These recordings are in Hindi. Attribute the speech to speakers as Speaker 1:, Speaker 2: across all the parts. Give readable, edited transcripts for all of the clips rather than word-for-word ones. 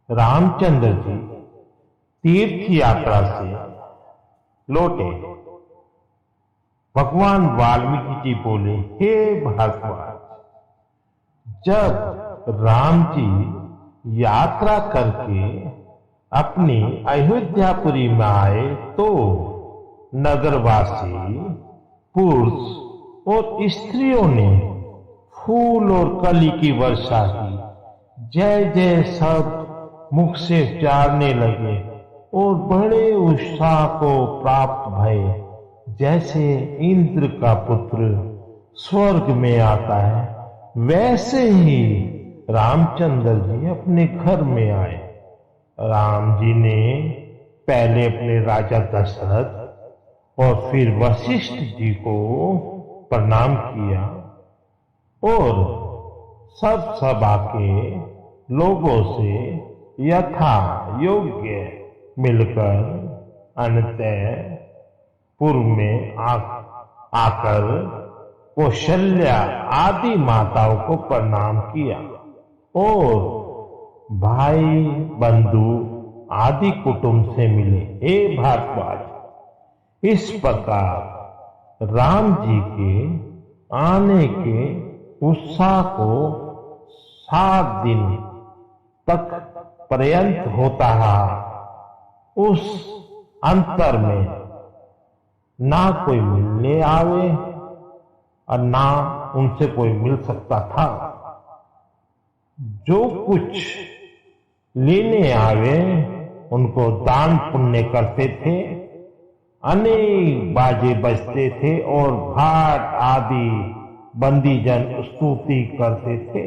Speaker 1: रामचंद्र जी तीर्थ यात्रा से लौटे। भगवान वाल्मीकि जी बोले, हे भारद्वाज, जब राम जी यात्रा करके अपनी अयोध्यापुरी में आए तो नगरवासी पुरुष और स्त्रियों ने फूल और कली की वर्षा की। जय जय सब मुख से उच्चारने लगे और बड़े उत्साह को प्राप्त भये, जैसे इंद्र का पुत्र स्वर्ग में आता है वैसे ही रामचंद्र जी अपने घर में आए। राम जी ने पहले अपने राजा दशरथ और फिर वशिष्ठ जी को प्रणाम किया और सब आके लोगों से यथा योग्य मिलकर अंतःपुर में आकर कौशल्या आदि माताओं को प्रणाम किया और भाई बंधु आदि कुटुंब से मिले। हे भारद्वाज, इस प्रकार राम जी के आने के उत्साह को 7 दिन तक पर्यंत होता है। उस अंतर में ना कोई मिलने आवे और ना उनसे कोई मिल सकता था। जो कुछ लेने आवे उनको दान पुण्य करते थे, अनेक बाजे बजते थे और घाट आदि बंदीजन स्तुति करते थे।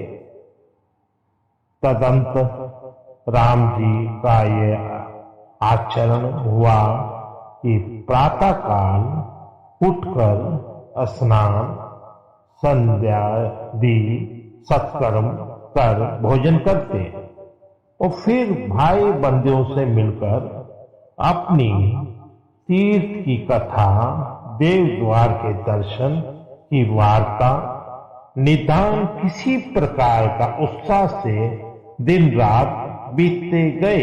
Speaker 1: तदंत राम जी का यह आचरण हुआ कि प्रातः काल उठकर स्नान संध्या दी सत्कर्म कर भोजन करते और फिर भाई बंधुओं से मिलकर अपनी तीर्थ की कथा, देव द्वार के दर्शन की वार्ता, निदान किसी प्रकार का उत्साह से दिन रात बीतते गए।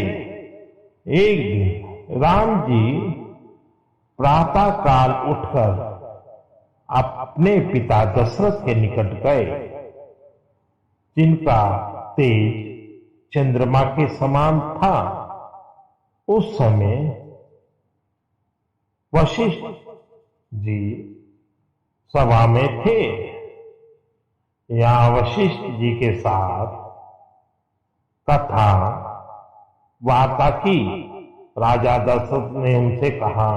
Speaker 1: एक दिन राम जी प्रातः काल उठकर अपने पिता दशरथ के निकट गए, जिनका तेज चंद्रमा के समान था। उस समय वशिष्ठ जी सभा में थे। यहाँ वशिष्ठ जी के साथ कथा वार्ता की। राजा दशरथ ने उनसे कहा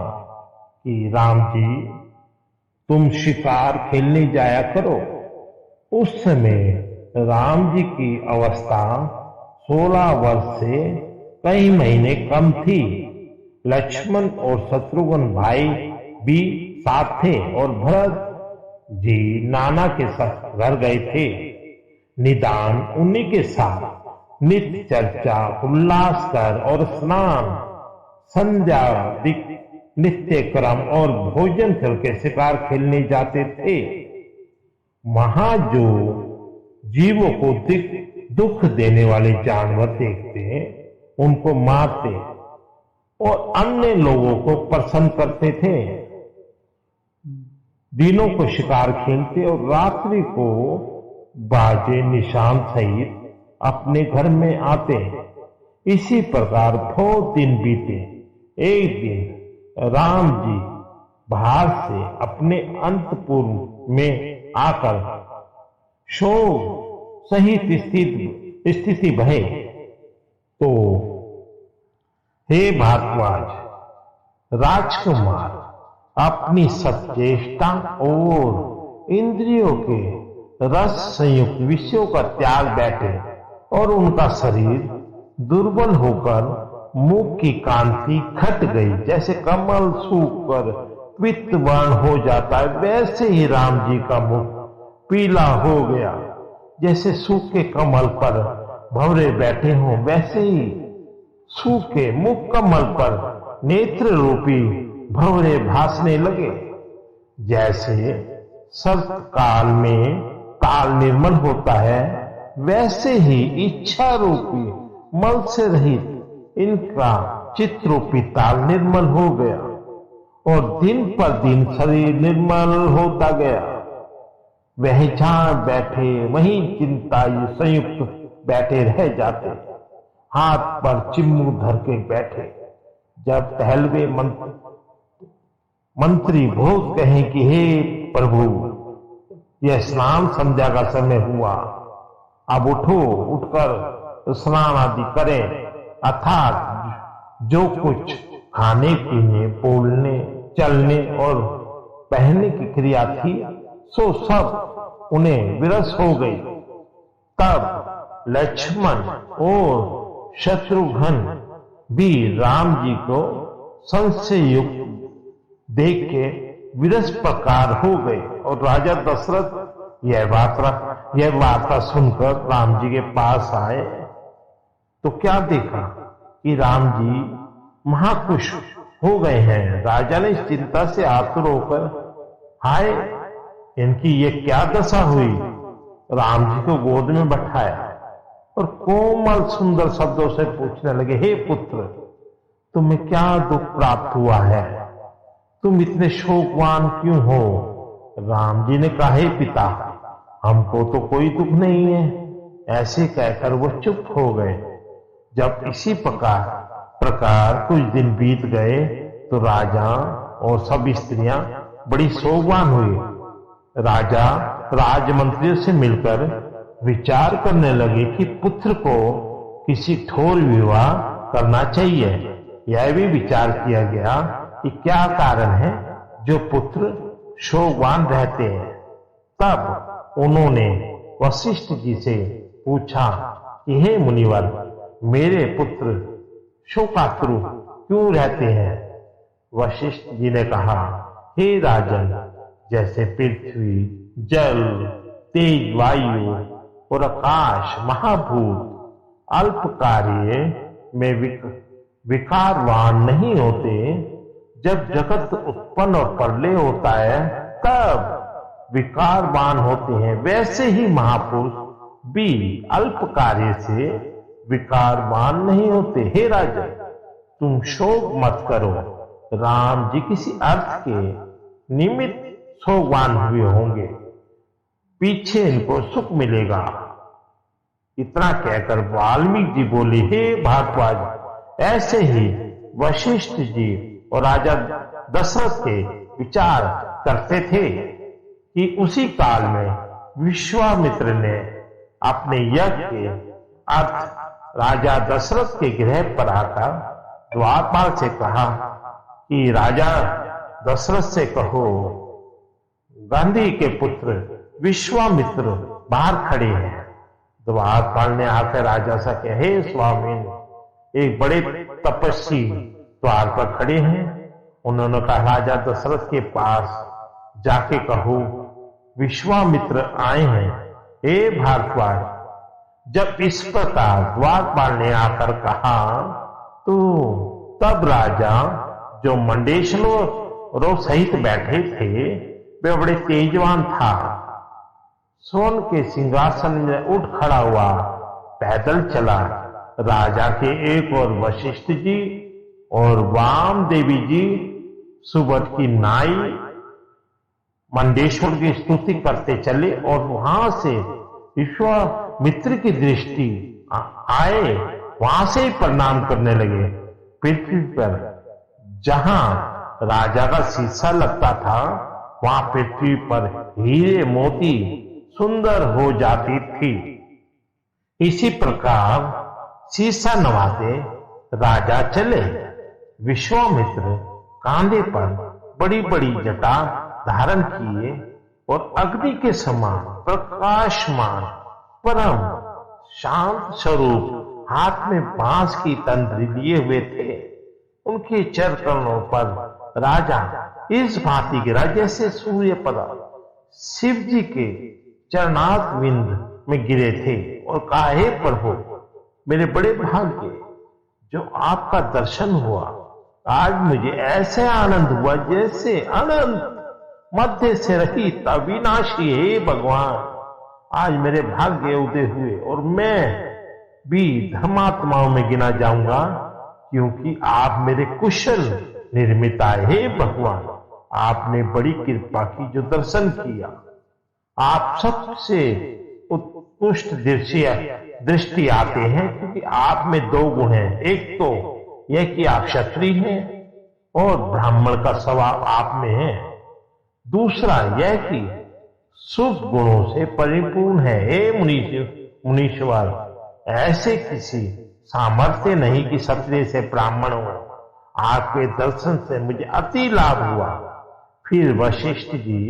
Speaker 1: कि राम जी, तुम शिकार खेलने जाया करो। उस समय राम जी की अवस्था 16 वर्ष से कई महीने कम थी। लक्ष्मण और शत्रुघ्न भाई भी साथ थे और भरत जी नाना के साथ घर गए थे। निदान उन्हीं के साथ नित्य चर्चा उल्लास कर और स्नान संध्या नित्य क्रम और भोजन करके शिकार खेलने जाते थे। वहां जो जीवों को दुख देने वाले जानवर देखते उनको मारते और अन्य लोगों को प्रसन्न करते थे। दिनों को शिकार खेलते और रात्रि को बाजे निशान सहित अपने घर में आते। इसी प्रकार बहुत दिन बीते। एक दिन राम जी बाहर से अपने अंतपुर में आकर शोक सहित स्थिति भये तो, हे भारद्वाज, राजकुमार अपनी सचेष्टा और इंद्रियों के रस संयुक्त विषयों का त्याग बैठे और उनका शरीर दुर्बल होकर मुख की कांति घट गई। जैसे कमल सूखकर पीत वर्ण हो जाता है, वैसे ही राम जी का मुख पीला हो गया। जैसे सूखे कमल पर भंवरे बैठे हों, वैसे ही सूखे मुख कमल पर नेत्र रूपी भंवरे भासने लगे। जैसे सर्प काल में काल निर्मल होता है, वैसे ही इच्छा रूपी मल से रहित इनका चित्रूपी ताल निर्मल हो गया और दिन पर दिन शरीर निर्मल होता गया। वह जहां बैठे वहीं चिंता संयुक्त बैठे रह जाते, हाथ पर चिम्मू धर के बैठे। जब टहलवे मंत्री भोग कहें कि हे प्रभु, यह स्नान संध्या का समय हुआ, अब उठो, उठकर स्नान आदि करें, अर्थात जो कुछ खाने पीने, बोलने, चलने और पहनने की क्रिया थी सो सब उन्हें विरस हो गई। तब लक्ष्मण और शत्रुघ्न भी राम जी को संशय युक्त देख के विरस प्रकार हो गए और राजा दशरथ यह वार्ता सुनकर राम जी के पास आए तो क्या देखा कि राम जी महाखुश हो गए हैं। राजा ने इस चिंता से आतुर होकर, हाय, इनकी ये क्या दशा हुई, राम जी को गोद में बैठाया और कोमल सुंदर शब्दों से पूछने लगे, हे पुत्र, तुम्हें क्या दुख प्राप्त हुआ है, तुम इतने शोकवान क्यों हो। राम जी ने कहा, हे पिता, हमको तो कोई दुख नहीं है। ऐसे कहकर वो चुप हो गए। जब इसी प्रकार कुछ दिन बीत गए तो राजा और सब स्त्रियां बड़ी शोकवान हुई। राजा राजमंत्रियों से मिलकर विचार करने लगे कि पुत्र को किसी ठोर विवाह करना चाहिए। यह भी विचार किया गया कि क्या कारण है जो पुत्र शोकवान रहते हैं। तब उन्होंने वशिष्ठ जी से पूछा कि हे मुनिवर, मेरे पुत्र शोकातुर क्यों रहते हैं। वशिष्ठ जी ने कहा, हे राजन, जैसे पृथ्वी, जल, तेज वायु और आकाश महाभूत अल्प कार्य में विकारवान नहीं होते, जब जगत उत्पन्न और प्रलय होता है तब विकारवान होते हैं, वैसे ही महापुरुष भी अल्प कार्य से विकारवान नहीं होते। हे राजन, तुम शोक मत करो, राम जी किसी अर्थ के निमित्त शोकवान हुए होंगे, पीछे इनको सुख मिलेगा। इतना कहकर वाल्मीकि जी बोले, हे भारद्वाज, ऐसे ही वशिष्ठ जी और राजा दशरथ के विचार करते थे कि उसी काल में विश्वामित्र ने अपने यज्ञ के अर्थ राजा दशरथ के गृह पर आकर द्वारपाल से कहा कि राजा दशरथ से कहो, गांधी के पुत्र विश्वामित्र बाहर खड़े हैं। द्वारपाल ने आकर राजा से कहा, हे स्वामी, एक बड़े तपस्वी द्वार पर खड़े हैं। उन्होंने कहा, राजा दशरथ के पास जाके कहो विश्वामित्र आए हैं। हे भारद्वाज, जब इस प्रकार द्वारपाल ने आकर कहा तो तब राजा जो मंडेशलों सहित बैठे थे वे बड़े तेजवान था। सोन के सिंहासन में उठ खड़ा हुआ, पैदल चला। राजा के एक और वशिष्ठ जी और वाम देवी जी सुबह की नाई मंडेश्वर की स्तुति करते चले और वहां से विश्वामित्र की दृष्टि आए, वहां से ही प्रणाम करने लगे। पृथ्वी पर जहां राजा का शीशा लगता था वहां पृथ्वी पर हीरे मोती सुंदर हो जाती थी। इसी प्रकार शीशा नवाते राजा चले। विश्वामित्र कांधे पर बड़ी बड़ी जटा धारण किए और अग्नि के समान प्रकाशमान परम शांत स्वरूप हाथ में बांस की तंद्री लिए हुए थे। उनके चरणों पर राजा इस भांति गिरा जैसे सूर्य पदा शिव जी के चरणार्थ विंद में गिरे थे और कहा, हे प्रभु, मेरे बड़े भाग्य जो आपका दर्शन हुआ। आज मुझे ऐसे आनंद हुआ जैसे अनंत मध्य से रहित अविनाशी हे भगवान। आज मेरे भाग्य उदय हुए और मैं भी धर्मात्माओं में गिना जाऊंगा, क्योंकि आप मेरे कुशल निर्मिता हे भगवान। आपने बड़ी कृपा की जो दर्शन किया। आप सबसे उत्कृष्ट दृष्टि आते हैं, क्योंकि आप में दो गुण हैं। एक तो यह कि आप क्षत्रिय हैं और ब्राह्मण का स्वभाव आप में है। दूसरा यह कि शुभ गुणों से परिपूर्ण है। हे मुनीश्वर, ऐसे किसी सामर्थ्य नहीं कि क्षत्रिय से ब्राह्मण हो। आपके दर्शन से मुझे अति लाभ हुआ। फिर वशिष्ठ जी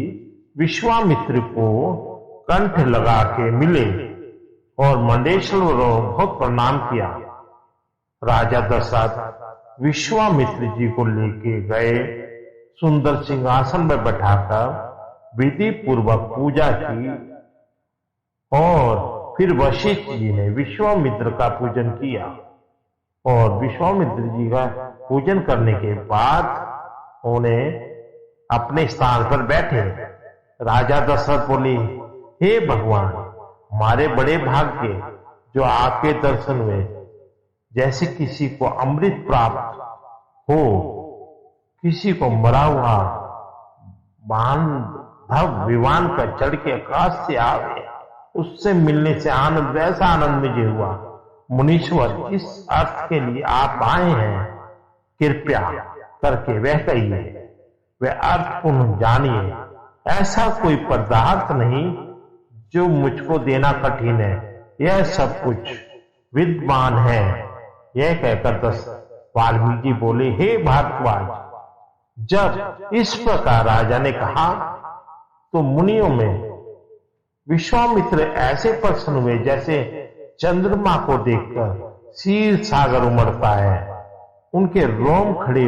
Speaker 1: विश्वामित्र को कंठ लगा के मिले और मंडेश्वर को बहुत प्रणाम किया। राजा दशरथ विश्वामित्र जी को लेके गए, सुंदर सिंहासन में बैठाकर विधि पूर्वक पूजा की और फिर वशिष्ठ जी ने विश्वामित्र का पूजन किया। और विश्वामित्र जी का पूजन करने के बाद उन्हें अपने स्थान पर बैठे। राजा दशरथ बोले, हे भगवान, हमारे बड़े भाग्य जो आपके दर्शन हुए। जैसे किसी को अमृत प्राप्त हो, किसी को मरा हुआ बांधव विमान पर चढ़ के आकाश से आवे, उससे मिलने से आनंद, वैसा आनंद मुझे हुआ। मुनीश्वर, इस अर्थ के लिए आप आए हैं, कृपया करके वह कहिए, वह अर्थ पुनः जानिए। ऐसा कोई पदार्थ नहीं जो मुझको देना कठिन है, यह सब कुछ विद्वान है। यह कहकर वाल्मीकि जी बोले, हे भारद्वाज, जब इस प्रकार राजा ने कहा तो मुनियों में विश्वामित्र ऐसे प्रसन्न हुए जैसे चंद्रमा को देखकर क्षीर सागर उमड़ता है। उनके रोम खड़े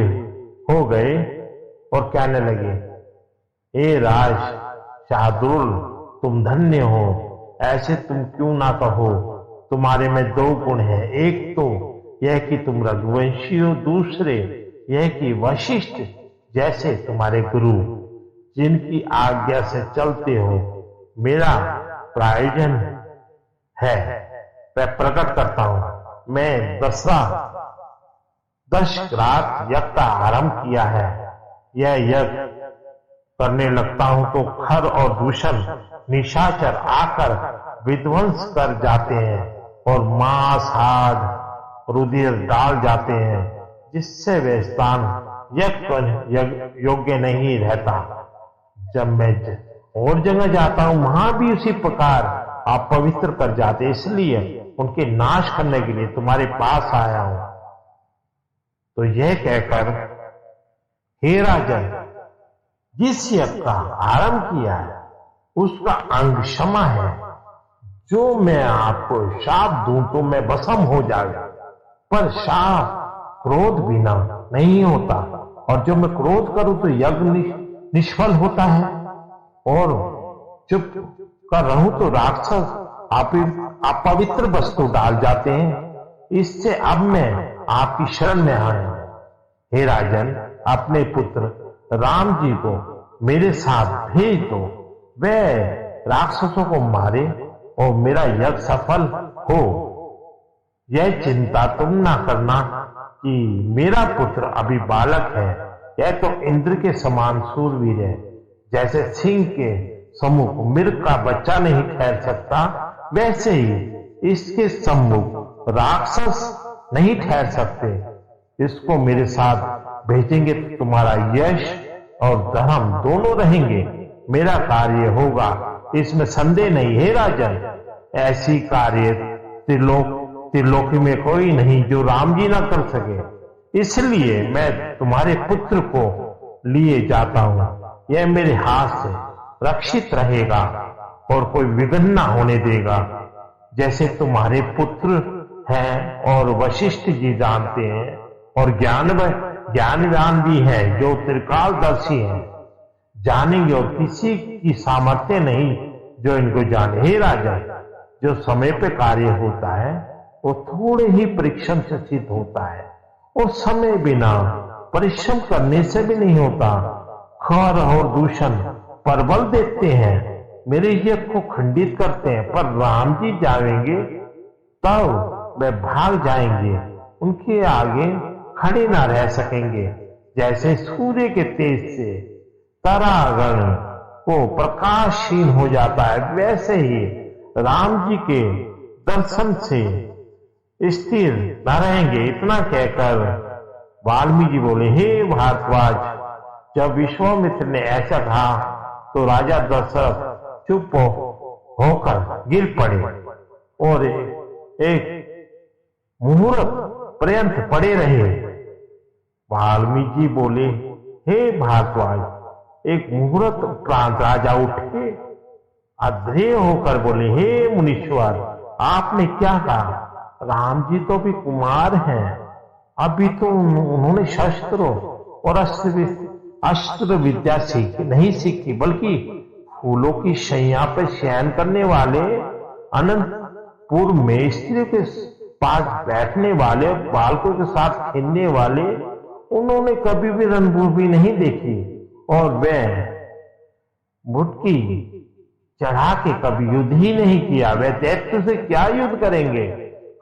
Speaker 1: हो गए और कहने लगे, हे राज शार्दूल, तुम धन्य हो। ऐसे तुम क्यों ना कहो। तुम्हारे में दो गुण हैं। एक तो यह कि तुम रघुवंशी हो, दूसरे यह कि वशिष्ठ जैसे तुम्हारे गुरु जिनकी आज्ञा से चलते हो। मेरा प्रयोजन है मैं प्रकट करता हूं। मैं 10 रात यज्ञ का आरंभ किया है। यह यज्ञ करने लगता हूं तो खर और दूषण निशाचर आकर विध्वंस कर जाते हैं और मांस, हाड़, रुधिर डाल जाते हैं, जिससे वे स्थान यज्ञ योग्य नहीं रहता। जब मैं और जगह जाता हूं, वहां भी उसी प्रकार आप पवित्र कर जाते, इसलिए उनके नाश करने के लिए तुम्हारे पास आया हूं। तो यह कहकर, हे राजन, जिस यज्ञ का आरंभ किया है उसका अंग क्षमा है। जो मैं आपको शाप दूं तो मैं भस्म हो जाएगा, पर शाप क्रोध बिना नहीं होता, और जो मैं क्रोध करूं तो यज्ञ निष्फल होता है, और चुप कर रहूं तो राक्षस अपवित्र वस्तु डाल जाते हैं। इससे अब मैं आपकी शरण में आया हूं। हे राजन, अपने पुत्र राम जी को मेरे साथ भेज दो। वे राक्षसों को मारे और मेरा यज्ञ सफल हो। यह चिंता तुम ना करना कि मेरा पुत्र अभी बालक है। यह तो इंद्र के समान सूरवीर है। जैसे सिंह के सम्मुख मृग का बच्चा नहीं ठहर सकता, वैसे ही इसके सम्मुख राक्षस नहीं ठहर सकते। इसको मेरे साथ भेजेंगे तो तुम्हारा यश और धर्म दोनों रहेंगे। मेरा कार्य होगा, इसमें संदेह नहीं। हे राजन, ऐसी कार्य त्रिलोकी में कोई नहीं जो राम जी ना कर सके। इसलिए मैं तुम्हारे पुत्र को लिए जाता हूं। यह मेरे हाथ से रक्षित रहेगा और कोई विघ्न ना होने देगा। जैसे तुम्हारे पुत्र हैं और वशिष्ठ जी जानते हैं, और ज्ञानवान भी है जो त्रिकालदर्शी है, जानेंगे, और किसी की सामर्थ्य नहीं जो इनको जाने। हे राजा, जो समय पे कार्य होता है वो थोड़े ही परिश्रम से सिद्ध होता है, और समय बिना परिश्रम करने से भी नहीं होता। खर और दूषण परबल देते हैं, मेरे यज्ञ को खंडित करते हैं, पर राम जी जाएंगे तब वे भाग जाएंगे, उनके आगे खड़े ना रह सकेंगे। जैसे सूर्य के तेज से तारागण को प्रकाशहीन हो जाता है, वैसे ही राम जी के दर्शन से स्थिर न रहेंगे। इतना कहकर वाल्मीकि बोले, हे भारद्वाज, जब विश्वामित्र ने ऐसा कहा तो राजा दशरथ चुप होकर गिर पड़े और एक मुहूर्त पर्यंत पड़े रहे। वाल्मीकि बोले, हे भारद्वाज, एक मुहूर्त उपरांत राजा उठे, अधेय होकर बोले, हे मुनीश्वर, आपने क्या कहा? राम जी तो भी कुमार हैं, अभी तो उन्होंने शस्त्रों और अस्त्र विद्या नहीं सीखी, बल्कि फूलों की शैया पर शयन करने वाले, अनंतपुर में स्त्रियों के पास बैठने वाले, बालकों के साथ खेलने वाले, उन्होंने कभी भी रणभूमि नहीं देखी और वे मुट्ठी चढ़ा के कभी युद्ध ही नहीं किया। वे दैत्य से क्या युद्ध करेंगे?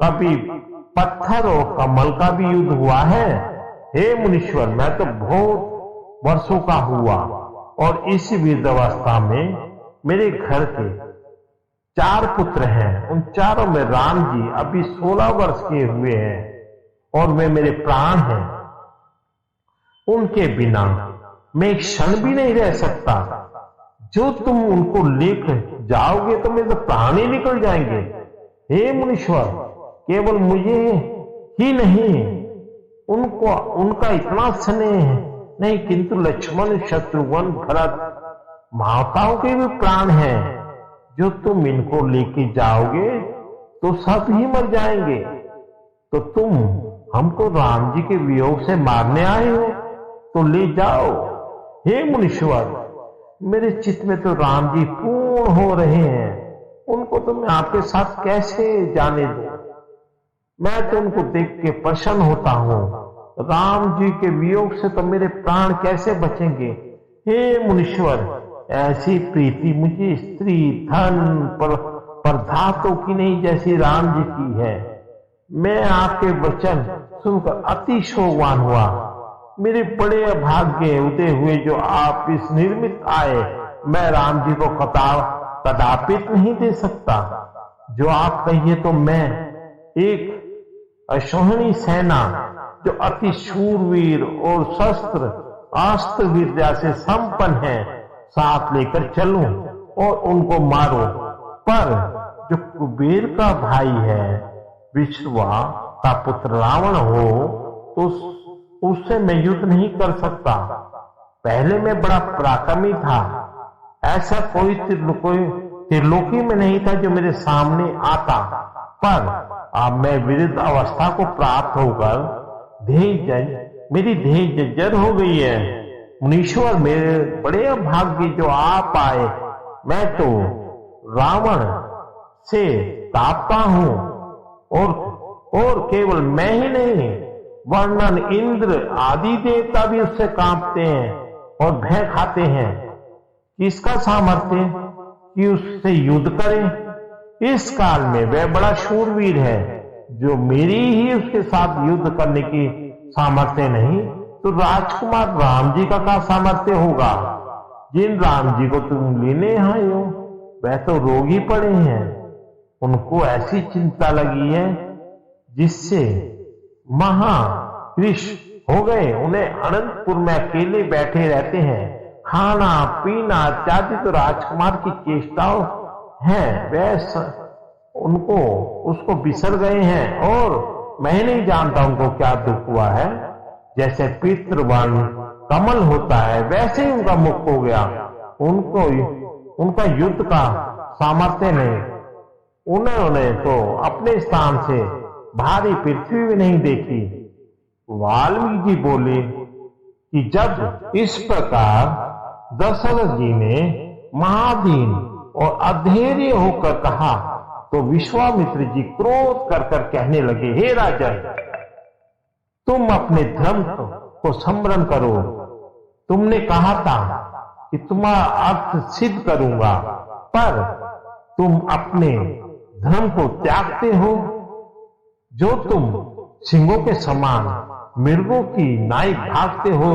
Speaker 1: कभी पत्थर और कमल का भी युद्ध हुआ है? हे मुनीश्वर, मैं तो बहुत वर्षों का हुआ और इस वृद्धावस्था में मेरे घर के 4 पुत्र हैं। उन चारों में राम जी अभी 16 वर्ष के हुए हैं और वे मेरे प्राण हैं। उनके बिना मैं एक क्षण भी नहीं रह सकता। जो तुम उनको लेकर जाओगे तो मेरे प्राण ही निकल जाएंगे। हे मुनीश्वर, केवल मुझे ही नहीं, उनका इतना स्नेह नहीं, किंतु लक्ष्मण, शत्रुघ्न, भरत, माताओं के भी प्राण हैं। जो तुम इनको लेके जाओगे तो सब ही मर जाएंगे। तो तुम हमको राम जी के वियोग से मारने आए हो तो ले जाओ। हे मुनीश्वर, मेरे चित्त में तो राम जी पूर्ण हो रहे हैं, उनको तो मैं आपके साथ कैसे जाने दूं? मैं तो उनको देख के प्रसन्न होता हूं। राम जी के वियोग से तो मेरे प्राण कैसे बचेंगे? हे मुनीश्वर, ऐसी प्रीति मुझे स्त्री, धन, पदार्थों की नहीं, जैसी राम जी की है। मैं आपके वचन सुनकर अति शोकवान हुआ। मेरे बड़े अभाग्य उदय हुए जो आप इस निर्मित आए। मैं राम जी को कदापि नहीं दे सकता। जो आप कहिए तो मैं एक असोहनी सेना जो अति शूरवीर और शस्त्र अस्त्र विद्या से संपन्न है, साथ लेकर चलूं और उनको मारूं। पर जो कुबेर का भाई है, विश्वा का पुत्र रावण हो, तो उससे मैं युद्ध नहीं कर सकता। पहले मैं बड़ा पराक्रमी था, ऐसा कोई त्रिलोकी में नहीं था जो मेरे सामने आता। पर अब मैं विरुद्ध अवस्था को प्राप्त होकर मेरी धैर्य जर्जर हो गई है। मुनीश्वर, मेरे बड़े अभाग्य जो आप आए। मैं तो रावण से कांपता हूं और केवल मैं ही नहीं, वर्णन इंद्र आदि देवता भी उससे कांपते हैं और भय खाते हैं। किसका सामर्थ्य कि उससे युद्ध करें? इस काल में वह बड़ा शूरवीर है, जो मेरी ही उसके साथ युद्ध करने की सामर्थ्य नहीं, तो राजकुमार राम जी का क्या सामर्थ्य होगा? जिन राम जी को तुम लेने आए हो वह तो रोगी पड़े हैं। उनको ऐसी चिंता लगी है जिससे महाकृष हो गए। उन्हें अनंतपुर में अकेले बैठे रहते हैं। खाना पीना इत्यादि तो राजकुमार की चेष्टाओं हैं, वह उनको उसको बिसर गए हैं और मैं नहीं जानता उनको क्या दुख हुआ है। जैसे पितृवन कमल होता है, वैसे ही उनका मुख हो गया। उनका युद्ध का सामर्थ्य नहीं। उन्होंने तो अपने स्थान से भारी पृथ्वी भी नहीं देखी। वाल्मीकि जी बोले कि जब इस प्रकार दशरथ जी ने महादीन और अधैर्य होकर कहा, तो विश्वामित्र जी क्रोध कर कहने लगे, हे राजन, तुम अपने धर्म को स्मरण करो। तुमने कहा था कि तुम्हारा अर्थ सिद्ध करूंगा, पर तुम अपने धर्म को त्यागते हो। जो तुम सिंहों के समान मृगों की नाई भागते हो,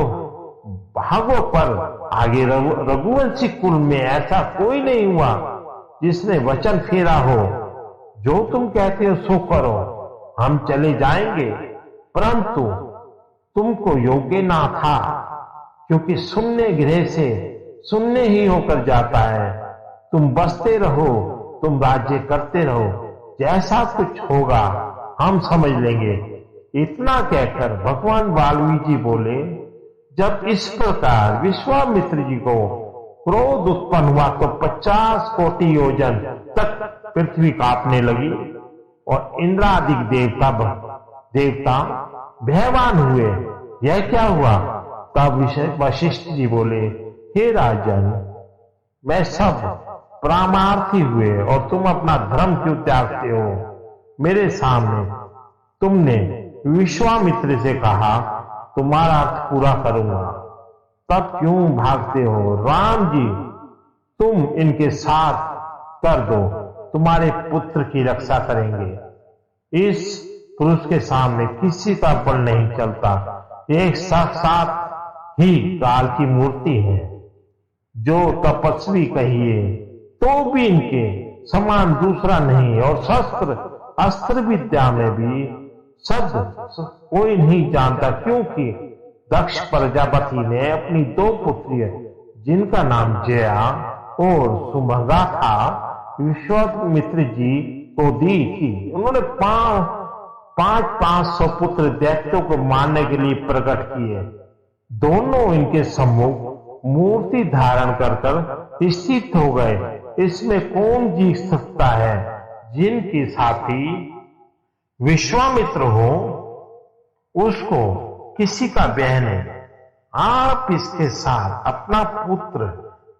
Speaker 1: भागो, पर आगे रघुवंशी कुल में ऐसा कोई नहीं हुआ जिसने वचन फेरा हो। जो तुम कहते हो सो करो, हम चले जाएंगे, परंतु तुमको योग्य ना था, क्योंकि शून्य गृह से शून्य ही होकर जाता है। तुम बसते रहो, तुम राज्य करते रहो, जैसा कुछ होगा हम समझ लेंगे। इतना कहकर भगवान वाल्मीकि जी बोले। जब इस प्रकार विश्वामित्र जी को क्रोध उत्पन्न हुआ तो 50 कोटि योजन तक पृथ्वी कांपने लगी और इंद्रादिक देवता भयवान हुए। यह क्या हुआ? तब वशिष्ठ जी बोले, हे राजन, मैं सब परामार्थी हुए और तुम अपना धर्म क्यों त्यागते हो? मेरे सामने तुमने विश्वामित्र से कहा तुम्हारा अर्थ पूरा करूंगा, तब क्यों भागते हो? राम जी, तुम इनके साथ कर दो, तुम्हारे पुत्र की रक्षा करेंगे। इस पुरुष के सामने किसी का बल नहीं चलता, एक साक्षात ही काल की मूर्ति है। जो तपस्वी कहिए तो भी इनके समान दूसरा नहीं, और शस्त्र अस्त्र विद्या में भी सब कोई नहीं जानता, क्योंकि दक्ष प्रजापति ने अपनी 2 पुत्रियां, जिनका नाम जया और सुभगा था, विश्वामित्र जी को दी थी। उन्होंने 500 पुत्र दैत्यों को मारने के लिए प्रकट किए। दोनों इनके सम्मुख मूर्ति धारण कर स्थित हो गए। इसमें कौन जीत सकता है? जिनके साथी विश्वामित्र हो उसको किसी का भय नहीं। आप इसके साथ अपना पुत्र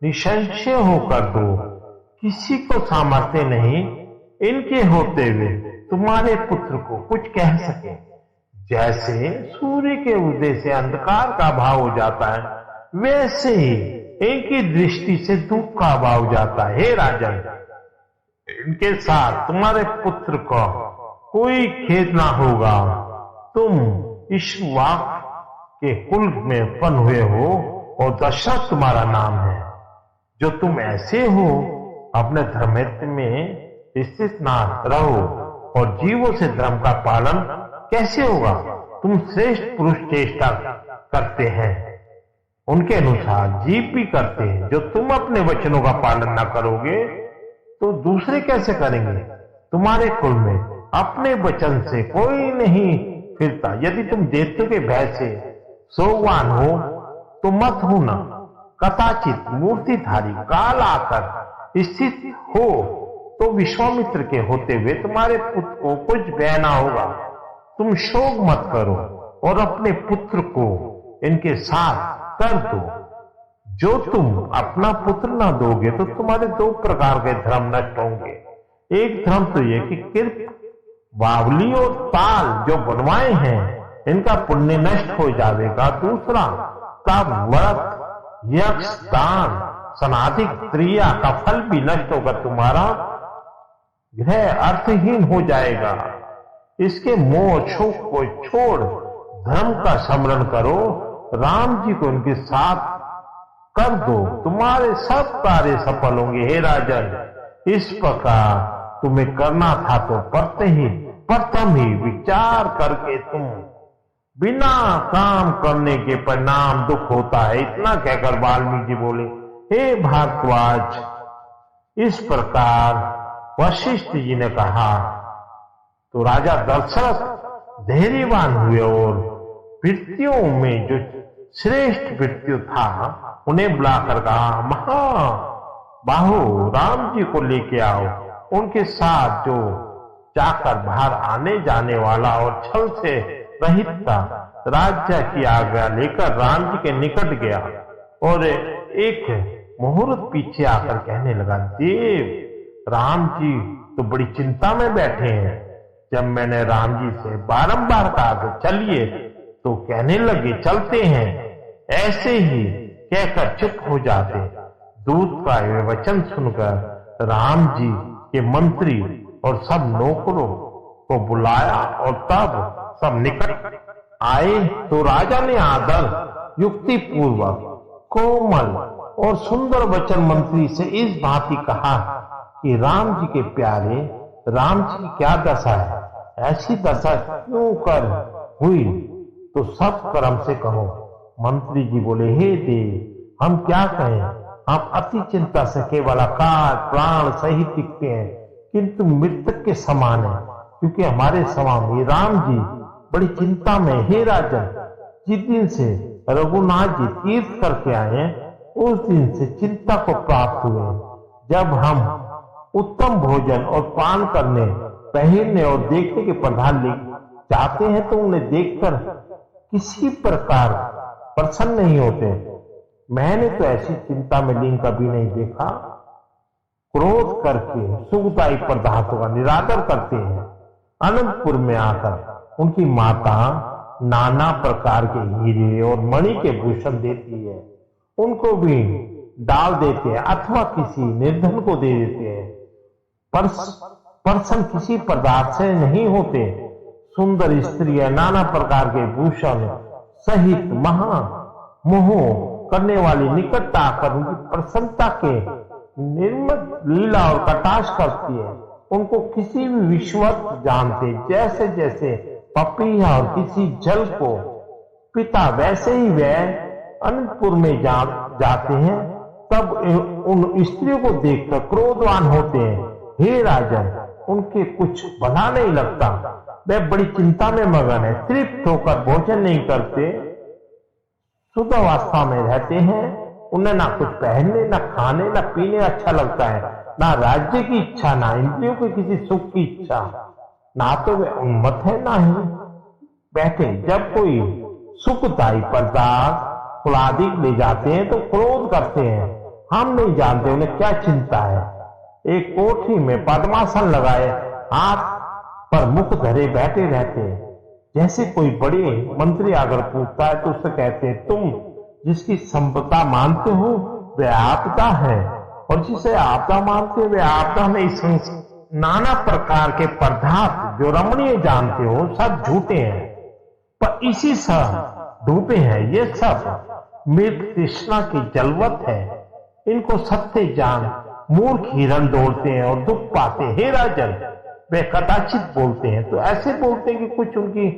Speaker 1: निसंशय होकर दो, किसी को सामर्थ्य नहीं इनके होते हुए तुम्हारे पुत्र को कुछ कह सके। जैसे सूर्य के उदय से अंधकार का भाव हो जाता है, वैसे ही इनकी दृष्टि से दुख का भाव जाता है। हे राजन, इनके साथ तुम्हारे पुत्र को कोई खेद ना होगा। तुम इक्ष्वाकु के कुल में उत्पन्न हुए हो और दशरथ तुम्हारा नाम है। जो तुम ऐसे हो, अपने धर्म में स्थित ना रहो और जीवों से धर्म का पालन कैसे होगा? तुम श्रेष्ठ पुरुष चेष्टा करते हैं, उनके अनुसार जीव भी करते हैं। जो तुम अपने वचनों का पालन ना करोगे तो दूसरे कैसे करेंगे? तुम्हारे कुल में अपने वचन से कोई नहीं फिरता। यदि तुम दैत्यों के भय से सोवान हो तो मत होना। कदाचित मूर्तिधारी काल आकर स्थित हो तो विश्वामित्र के होते हुए तुम्हारे पुत्र को कुछ भय ना होगा। तुम शोक मत करो और अपने पुत्र को इनके साथ कर दो। जो तुम अपना पुत्र ना दोगे तो तुम्हारे 2 प्रकार के धर्म नष्ट होंगे। एक धर्म तो यह कि कृप, बावली और ताल जो बनवाए हैं, इनका पुण्य नष्ट हो जाएगा। दूसरा, तब व्रत, यक्ष, दान, सनाधिक क्रिया का फल भी नष्ट होगा, तुम्हारा गृह अर्थहीन हो जाएगा। इसके मोह शोक को छोड़ धर्म का स्मरण करो। राम जी को उनके साथ कर दो, तुम्हारे सब कार्य सफल होंगे। हे राजन, इस प्रकार तुम्हें करना था तो प्रथम ही विचार करके तुम बिना काम करने के परिणाम दुख होता है। इतना कहकर वाल्मीकि जी बोले, हे भारद्वाज, इस प्रकार वशिष्ठ जी ने कहा तो राजा दशरथ धैर्यवान हुए और वृत्तियों में जो श्रेष्ठ वृत्ति था उन्हें बुलाकर कहा, महाबाहु, राम जी को लेके आओ। उनके साथ जो जाकर बाहर आने जाने वाला और छल से रहित था, राज्य की आज्ञा लेकर राम जी के निकट गया और एक मुहूर्त पीछे आकर कहने लगा, देव, राम जी तो बड़ी चिंता में बैठे हैं। जब मैंने राम जी से बारंबार कहा कि चलिए तो कहने लगे चलते हैं। ऐसे ही कहकर चुप हो जाते। दूत का वचन सुनकर राम जी के मंत्री और सब नौकरों को बुलाया और तब सब निकट आए तो राजा ने आदर युक्ति पूर्वक कोमल और सुंदर वचन मंत्री से इस भांति कहा कि राम जी के प्यारे, राम जी की क्या दशा है, ऐसी दशा क्यों कर हुई, तो सब कर्म से कहो। मंत्री जी बोले, हे देव, हम क्या कहें, हम अति चिंता से केवल आकाश प्राण सहित दिखते हैं, किंतु मृतक के समान है, क्योंकि हमारे स्वामी राम जी बड़ी चिंता में। हे राजन, जिस दिन से रघुनाथ जी तीर्थ करके आए उस दिन से चिंता को प्राप्त हुए। जब हम उत्तम भोजन और पान करने, पहनने और देखने के प्रधान जाते हैं तो उन्हें देखकर किसी प्रकार प्रसन्न नहीं होते। मैंने तो ऐसी चिंता में लीन कभी नहीं देखा। क्रोध करके सुखदायी पदार्थों का निरादर करते हैं। अनंतपुर में आकर उनकी माता नाना प्रकार के हीरे और मणि के भूषण देती है, उनको भी डाल देते हैं अथवा किसी निर्धन को दे देते हैं। प्रसन्न किसी पदार्थ से नहीं होते। सुंदर स्त्रियां नाना प्रकार के भूषण सहित मोह करने वाली निकट आकर उनकी प्रसन्नता के निर्मल लीला और कटाक्ष करती है। उनको किसी भी विश्वत जानते, जैसे जैसे पपीहा और किसी जल को पिता, वैसे ही वे अनंतपुर में जाते हैं। तब उन स्त्रियों को देखकर क्रोधवान होते हैं। हे राजन, उनके कुछ भला नहीं लगता, वे बड़ी चिंता में मगन है, तृप्त होकर भोजन नहीं करते, शुद्ध अवस्था में रहते हैं। उन्हें ना कुछ पहनने, ना खाने, ना पीने अच्छा लगता है, ना राज्य की इच्छा, ना इंद्रियों के किसी सुख की इच्छा, ना तो वे उन्मत्त है ना ही बैठे। जब कोई सुखदायी पदार्थ कुलादिक ले जाते हैं तो क्रोध करते हैं। हम नहीं जानते उन्हें क्या चिंता है। एक कोठी में पद्मासन लगाए हाथ पर मुख धरे बैठे रहते हैं। जैसे कोई बड़े मंत्री अगर पूछता है तो उससे कहते हैं, तुम जिसकी संपदा मानते हो वे आपदा है, और जिसे आपदा मानते हो वे आपदा नहीं। नाना प्रकार के पदार्थ जो रमणीय जानते हो सब झूठे हैं, पर इसी सब डूबे हैं। ये सब मृत तृष्णा की जलवत है। इनको सत्य जान मूर्ख हिरण दौड़ते हैं और दुख पाते। हे राजन, वे कदाचित बोलते हैं तो ऐसे बोलते हैं कि कुछ उनकी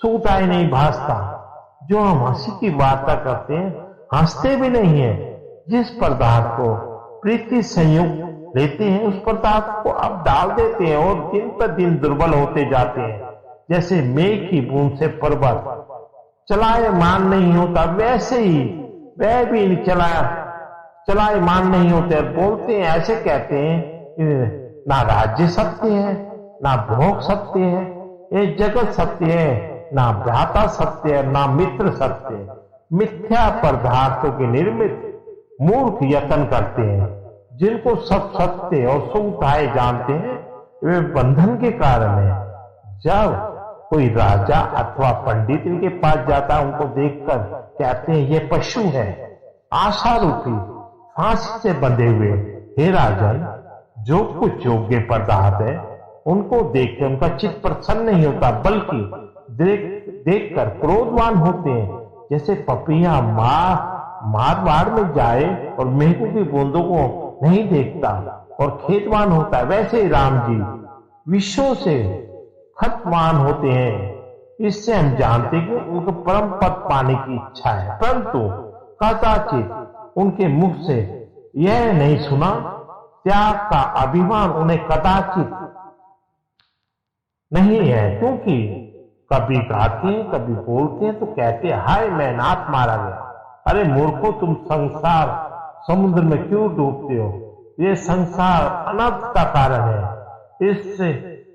Speaker 1: सुखदायी नहीं भासता। जो हम हंसी की वार्ता करते हैं हंसते भी नहीं है। जिस पदार्थ को प्रीति संयुक्त लेते हैं उस पदार्थ को अब डाल देते हैं और दिन पर दिन दुर्बल होते जाते हैं। जैसे मेघ की बूंद से पर्वत चलायमान नहीं होता, वैसे ही वह भी चलायमान नहीं होते। बोलते हैं, ऐसे कहते हैं, ना राज्य सत्य है, ना भोग सत्य है, ये जगत सत्य है, ना भ्राता सत्य है, ना मित्र सत्य है। मिथ्या पदार्थों के निर्मित मूर्ख यत्न करते हैं। जिनको सब सत्य और सुखदायी जानते हैं वे बंधन के कारण है। जब कोई राजा अथवा पंडित इनके पास जाता है, उनको देखकर कहते हैं ये पशु है, आशा रूपी फांसी से बंधे हुए। हे राजन, जो कुछ योग्य पदार्थ है उनको देखकर उनका चित्त प्रसन्न नहीं होता, बल्कि देखकर क्रोधवान होते हैं। जैसे पपीहा मारवाड़ में जाए और मेघों की बूंदों को नहीं देखता और खेतवान होता है, वैसे ही राम जी विश्वों से खतवान होते हैं। इससे हम जानते हैं कि उनको परम पद पाने की इच्छा है, परंतु कदाचित उनके मुख से यह नहीं सुना। त्याग का अभिमान उन्हें कदाचित नहीं है, क्योंकि कभी गाते हैं कभी बोलते हैं तो कहते हैं, हाय मैं नाथ मारा गया। अरे मूर्खों, तुम संसार समुद्र में क्यों डूबते हो? ये संसार अनर्थ का कारण है।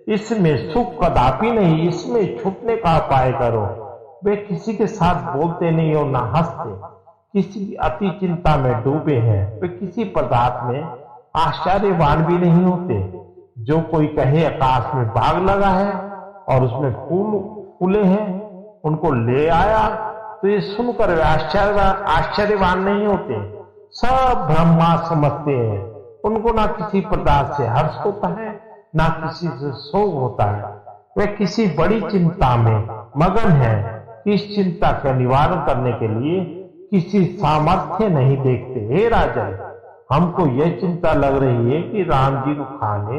Speaker 1: इसमें सुख कदापि नहीं, इसमें छूटने का उपाय करो। वे किसी के साथ बोलते नहीं और ना हंसते, किसी अति चिंता में डूबे हैं। वे किसी पदार्थ में आश्चर्यवान भी नहीं होते। जो कोई कहे आकाश में बाग लगा है और उसमें फूल फूले हैं, उनको ले आया, तो ये सुनकर वे आश्चर्यवान नहीं होते। सब ब्रह्मा समझते हैं। उनको ना किसी पदार्थ से हर्ष होता है, ना किसी से शोक होता है। वे किसी बड़ी चिंता में मगन है कि इस चिंता का निवारण करने के लिए किसी सामर्थ्य नहीं देखते। हे राजन, हमको यह चिंता लग रही है कि राम जी को खाने,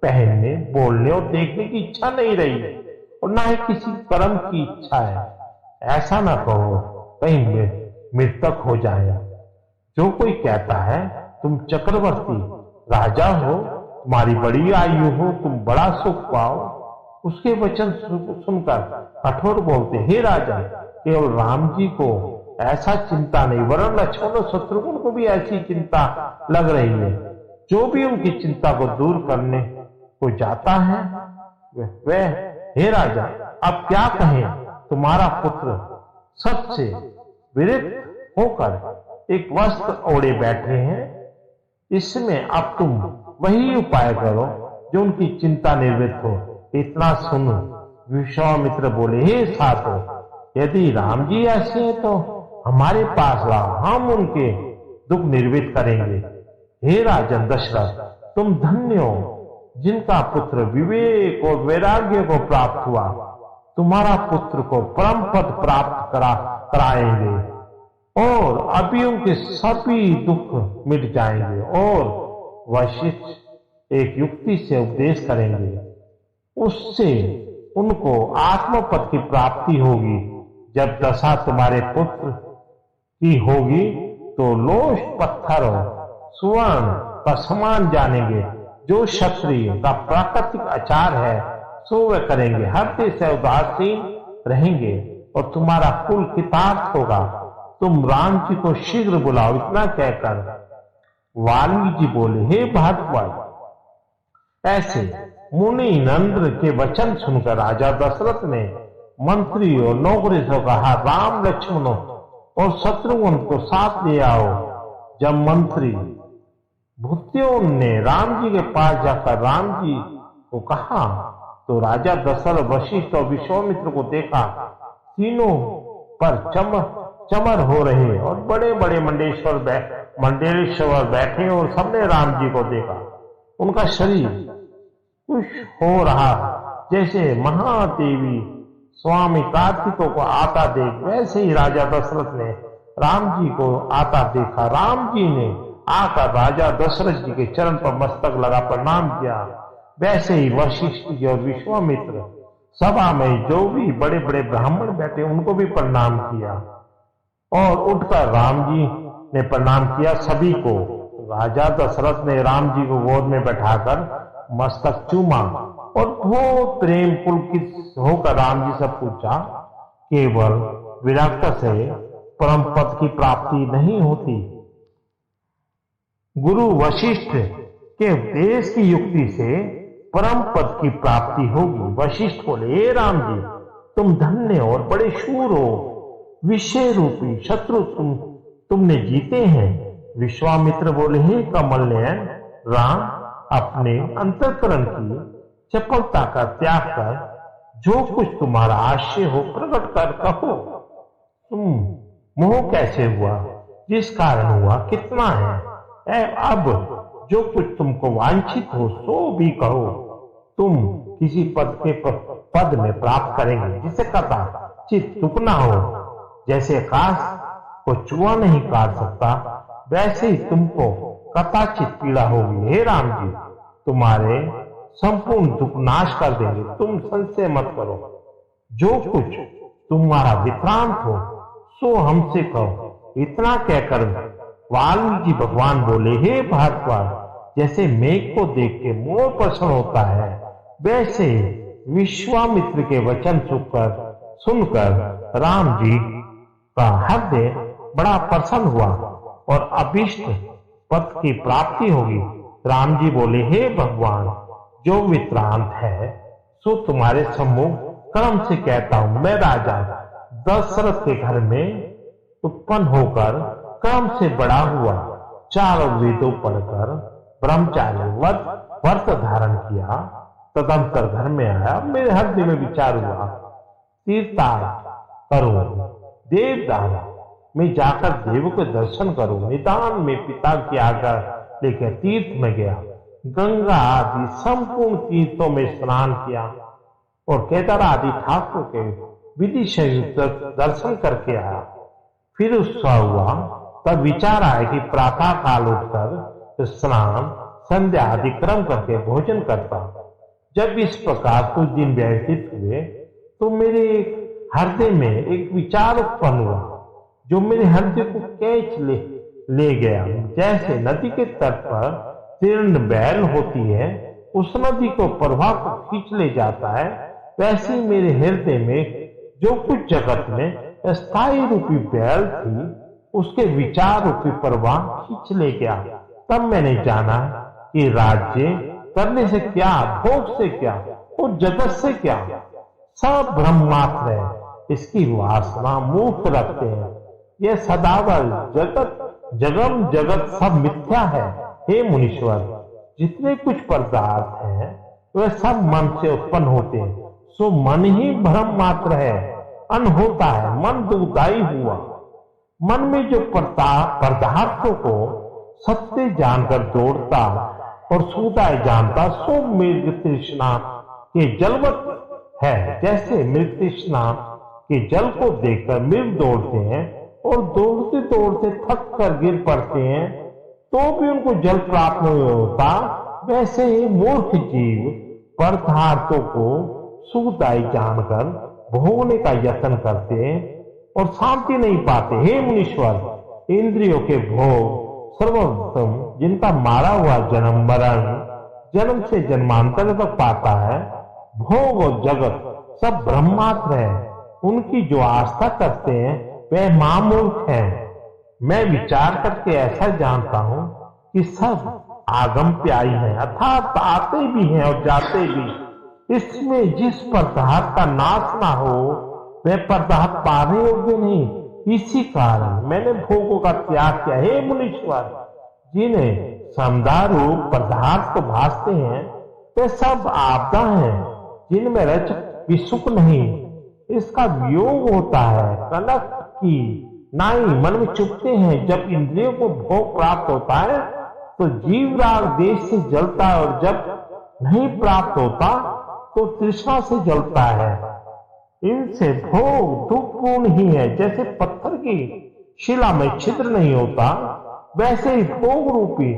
Speaker 1: पहनने, बोलने और देखने की इच्छा नहीं रही और न ही किसी कर्म की इच्छा है। ऐसा न कहो कहीं मृतक हो जाए। जो कोई कहता है तुम चक्रवर्ती राजा हो, तुम्हारी बड़ी आयु हो, तुम बड़ा सुख पाओ, उसके वचन सुनकर कठोर बोलते, हे राजा, केवल राम जी को ऐसा चिंता नहीं वरन लक्ष्मण और शत्रुघ्न को भी ऐसी चिंता लग रही है। जो भी उनकी चिंता को दूर करने को जाता है वह हे राजा, अब क्या कहें, तुम्हारा पुत्र सबसे विरक्त होकर एक वस्त्र ओढ़े बैठे हैं। इसमें अब तुम वही उपाय करो जो उनकी चिंता निवृत्त हो। इतना सुन विश्वामित्र बोले, हे सातो, यदि राम जी ऐसे हैं तो हमारे पास लाओ, हम उनके दुख निवृत्त करेंगे। हे राजन दशरथ, तुम धन्य हो जिनका पुत्र विवेक और वैराग्य को प्राप्त हुआ। तुम्हारा पुत्र को परम पद प्राप्त कराएंगे और अभी उनके सभी दुख मिट जाएंगे। और वशिष्ठ एक युक्ति से उपदेश करेंगे, उससे उनको आत्मपद की प्राप्ति होगी। जब दशा तुम्हारे पुत्र की होगी तो लोह पत्थर सुवर्ण का समान जानेंगे। जो क्षत्रिय का प्राकृतिक आचार है सो वे करेंगे। हर देश उदासीन रहेंगे और तुम्हारा कुल कृतार्थ होगा। तुम राम जी को शीघ्र बुलाओ। इतना कहकर वाल्मीकि जी बोले, हे भारद्वाज, ऐसे मुनि नंद्र के वचन सुनकर राजा दशरथ ने मंत्री और नौकरी से कहा, राम लक्ष्मण और शत्रुघ्न को साथ ले आओ। जब मंत्री भूत्यों ने राम जी के पास जाकर राम जी को कहा तो राजा दशरथ वशिष्ठ और विश्वामित्र को देखा। तीनों पर चमर हो रहे और बड़े बड़े मंडलेश्वर बैठे और सबने राम जी को देखा। उनका शरीर खुश हो रहा जैसे महादेवी स्वामी कार्तिकों को आता देख, वैसे ही राजा दशरथ ने राम जी को आता देखा। राम जी ने आकर राजा दशरथ जी के चरण पर मस्तक लगा प्रणाम किया। वैसे ही वशिष्ठ जी और विश्वामित्र सभा में जो भी बड़े बड़े ब्राह्मण बैठे उनको भी प्रणाम किया और उठकर राम जी ने प्रणाम किया सभी को। राजा दशरथ ने राम जी को गोद में बैठाकर मस्तक चूमा और बहुत प्रेम पुलकित होकर राम जी से पूछा, केवल विरक्त से परम पद की प्राप्ति नहीं होती, गुरु वशिष्ठ के उपदेश की युक्ति से परम पद की प्राप्ति होगी। वशिष्ठ बोले, हे राम जी, तुम धन्य और बड़े शूर हो, विषय रूपी शत्रु तुमने जीते हैं। विश्वामित्र बोले, हे कमल नयन राम, अपने अंतःकरण की चपलता का त्याग कर जो कुछ तुम्हारा आशय हो प्रकट कर कहो। तुम मोह कैसे हुआ, जिस कारण हुआ, कितना है? अब जो कुछ तुमको वांछित हो सो भी कहो। तुम किसी पद में प्राप्त करेंगे जिसे कदाचित दुख ना हो। जैसे आकाश को चूहा नहीं काट सकता, वैसे ही तुमको कदाचित पीड़ा होगी। हे राम जी, तुम्हारे संपूर्ण दुख नाश कर देंगे, तुम संशय मत करो। जो कुछ तुम्हारा विश्रांत हो सो हमसे कहो। इतना कहकर वाल्मीकि भगवान बोले, हे भारद्वाज, जैसे मेघ को देख के मोर प्रसन्न होता है, वैसे विश्वामित्र के वचन सुनकर राम जी का हृदय बड़ा प्रसन्न हुआ और अभिष्ट पद की प्राप्ति होगी। राम जी बोले, हे भगवान, जो विश्रांत है सो तुम्हारे सम्मुख कर्म से कहता हूं। मैं राजा दशरथ के घर में उत्पन्न होकर कर्म से बड़ा हुआ, चारों वेदों पढ़कर ब्रह्मचार्य व्रत धारण किया, तदंतर घर में आया। मेरे हृदय में विचार हुआ, तीर्थार्थ करूं, देवदान में जाकर देव के दर्शन करूं। निदान में पिता की आज्ञा लेकर तीर्थ में गया, गंगा आदि संपूर्ण तीर्थों में स्नान किया। और केदार आदि ठाकुर के विधि संयुक्त दर्शन करके आया। फिर उत्सव हुआ। तब विचार आया कि प्रातः काल उठकर स्नान संध्या आदि कर्म करके भोजन करता। जब इस प्रकार कुछ दिन व्यतीत हुए तो मेरे हृदय में एक विचार उत्पन्न हुआ जो मेरे हृदय को खींच ले गया। जैसे नदी के तट पर तीर्ण बैल होती है, उस नदी को प्रवाह को खींच ले जाता है, वैसे ही मेरे हृदय में जो कुछ जगत में स्थायी रूपी बैल थी, उसके विचार रूपी प्रवाह खींच ले गया। तब मैंने जाना कि राज्य करने से क्या, भोग से क्या और जगत से क्या, सब ब्रह्मास्त्र है। इसकी वासना मूर्ख रखते हैं। यह सदावर जगम जगत सब मिथ्या है। हे मुनीश्वर, जितने कुछ पदार्थ हैं वह सब मन से उत्पन्न होते हैं, सो मन ही भ्रम मात्र है। अन होता है, मन दुखदायी हुआ। मन में जो पदार्थों को सत्य जानकर दौड़ता और सुखदायी जानता, सो मृग तृष्णा के जलवत है। जैसे मृग तृष्णा के जल को देखकर मृग दौड़ते हैं और दौड़ते दौड़ते थक कर गिर पड़ते हैं तो भी उनको जल प्राप्त नहीं होता, वैसे ही मूर्ख जीव पदार्थों को सुखदायी जानकर भोगने का यत्न करते हैं और शांति नहीं पाते। हे मुनीश्वर, इंद्रियों के भोग सर्वोत्तम, जिनका मारा हुआ जन्म मरण जन्म से जन्मांतर तक पाता है, भोग और जगत सब ब्रह्मास्त्र है। उनकी जो आस्था करते हैं वह महामूर्ख हैं। मैं विचार करके ऐसा जानता हूं कि सब आगम प्याई हैं, अर्थात आते भी हैं और जाते भी। इसमें जिस पदार्थ का नाश ना हो वह पदार्थ पाने योग्य नहीं। इसी कारण मैंने भोगों का त्याग किया। हे मुनीश्वर, जिन्हें समदारू पदार्थ को भासते हैं वे सब आपदा हैं, जिनमें रज भी सुख नहीं। इसका वियोग होता है कनक की नाई मन में चुभते हैं। जब इंद्रियों को भोग प्राप्त होता है तो जीव राग देश से जलता है, और जब नहीं प्राप्त होता तो तृष्णा से जलता है। इनसे भोग दुखपूर्ण ही है। जैसे पत्थर की शिला में छिद्र नहीं होता, वैसे ही भोग रूपी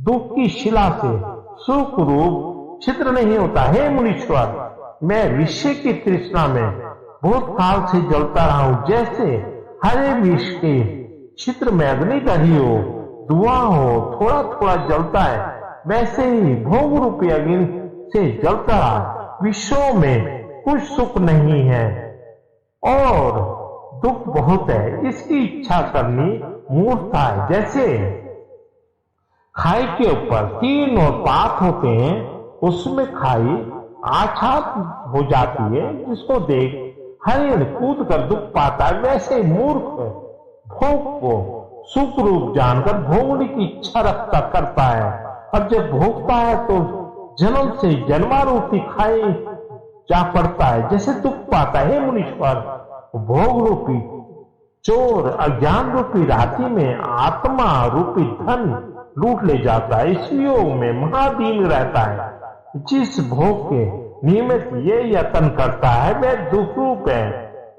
Speaker 1: दुख की शिला से सुख रूप छिद्र नहीं होता। हे मुनीश्वर, मैं विषय की तृष्णा में बहुत काल से जलता रहा हूं। जैसे हरे विष के छिद्र में अग्नि दही हो, धुआं हो, थोड़ा थोड़ा जलता है, वैसे ही भोग रूपी अग्नि से जलता रहा। विषयों में कुछ सुख नहीं है और दुख बहुत है। इसकी इच्छा करनी मूर्खता है। जैसे खाई के ऊपर तीन और पात होते हैं, उसमें खाई आच्छाद हो जाती है, जिसको देख हरिण कूद कर दुख पाता है, वैसे मूर्ख भोग को सुख रूप जानकर भोगने की इच्छा रखता करता है। अब जब भोगता है तो जन्म से जन्मारूपी खाई जा पड़ता है, जैसे दुख पाता है। मुनीश्वर, भोग रूपी चोर अज्ञान रूपी राशि में आत्मा रूपी धन लूट ले जाता है। इस योग में महादीन रहता है। जिस भोग के नियमित ये यत्न करता है वह दुख रूप है,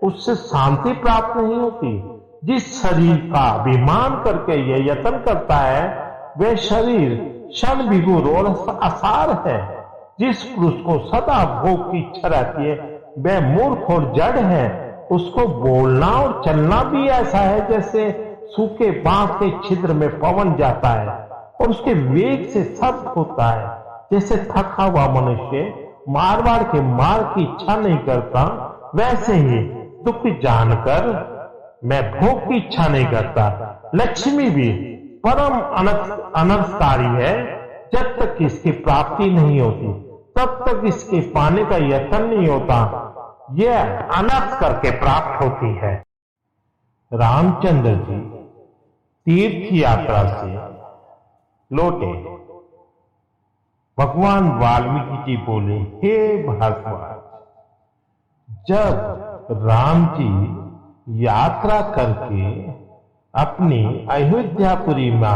Speaker 1: उससे शांति प्राप्त नहीं होती। जिस शरीर का अभिमान करके ये यत्न करता है वह शरीर क्षण विभुर और असार है। जिस पुरुष को सदा भोग की इच्छा रहती है वह मूर्ख और जड़ है। उसको बोलना और चलना भी ऐसा है जैसे सूखे बांस के छिद्र में पवन जाता है और उसके वेग से शब्द होता है। जैसे थका हुआ मनुष्य मारवाड़ के मार की इच्छा नहीं करता, वैसे ही दुख जानकर मैं भोग की इच्छा नहीं करता। लक्ष्मी भी परम अनर्थकारी है। जब तक इसकी प्राप्ति नहीं होती तब तक इसके पाने का यत्न नहीं होता। यह अनर्थ करके प्राप्त होती है। रामचंद्र जी तीर्थ यात्रा से लौटे। भगवान वाल्मीकि जी बोले, हे भारद्वाज, जब राम जी यात्रा करके अपनी अयोध्यापुरी में